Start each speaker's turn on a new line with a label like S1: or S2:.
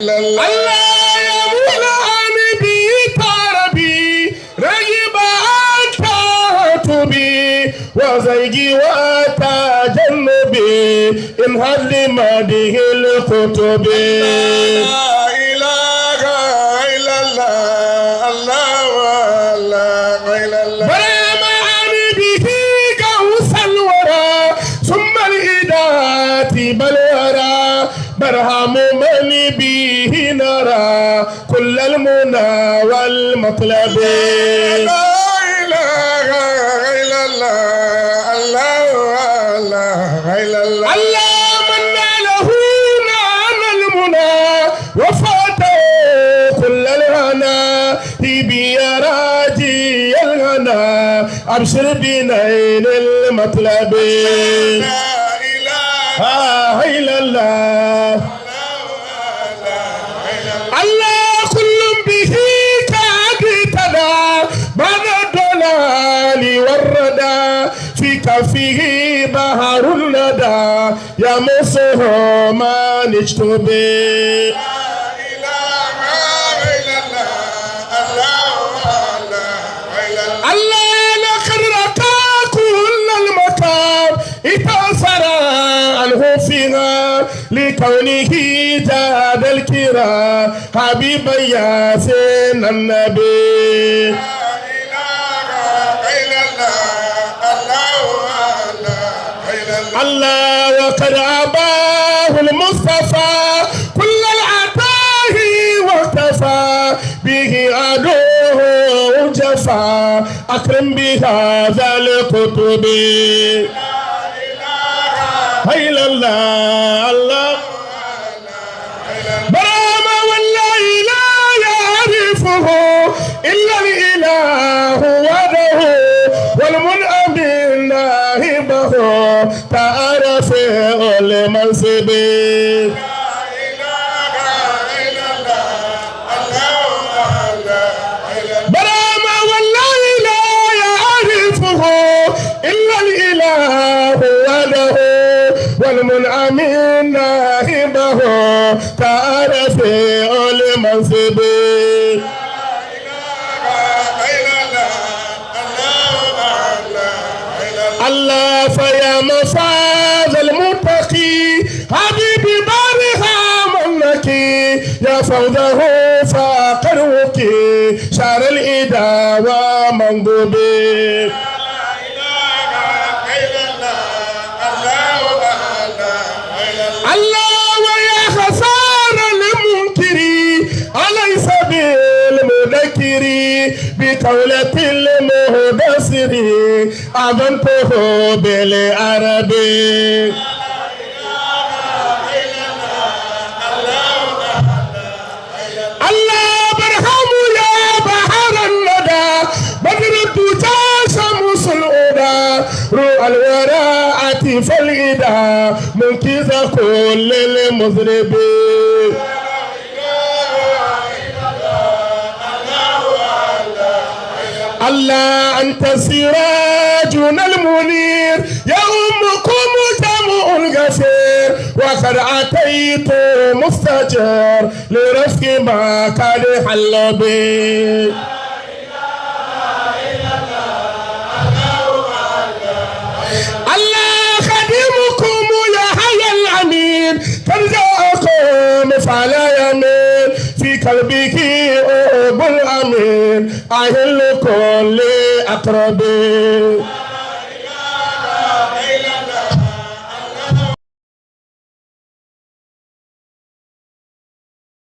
S1: الله يا مولانا بيك ربي رغبا أنت تبي وزيجي وتجنبي إن هل مده الكتب لا إله إلا الله الله الله إلا الله برما أنا به قوس الورى ثم الإدات بالورى برهم من به نرى كل المنى والمطلب لا إله إلا الله الله الله إلا الله الله من له نعم المنى وفاته كل الهنا يا راجي الهنا أبشر بنيل المطلب لا إله إلا الله الله كل به كاقتدى بعد الضلال والردى في كفه بحر الندى يمسه ما نجتبه الله لقد ركى كل المكان اتأثر عنه فيها لكونه جاد الكرام حبيب ياسين النبي لا إله إلا الله الله وقد أباه المصطفى كل العطاء واكتفى به عدوه جفا أكرم بهذا الكتب إلا الله الله برام والله لا يعرفه إلا الإله وحده والمنعم ناهبه تعرف المنصب برام والله لا يعرفه إلا الإله وحده والمنعم ناهبه تعرف المنصب الله فيا مفاز المتقي حبيبي بارها منكي يا فوزه فقروكي شار الإدى ومنقوبي الله ويا خسار المنكري أليس بالمذكري بقولة المهدسري أظنته بالعربي الله برحم يا بحر الندى بدر الدجى شمس الهدى روح الوراء فالإدى منكز كل المذنبين الله أنت سراجنا المنير يا أمكم جمع الغفير وقد أتيت مستجر لرفق ما قد حل به الله خدمكم يا حي الأمين ترجعكم فلا يمين في قلبك أبو الأمين أهل كل أقربين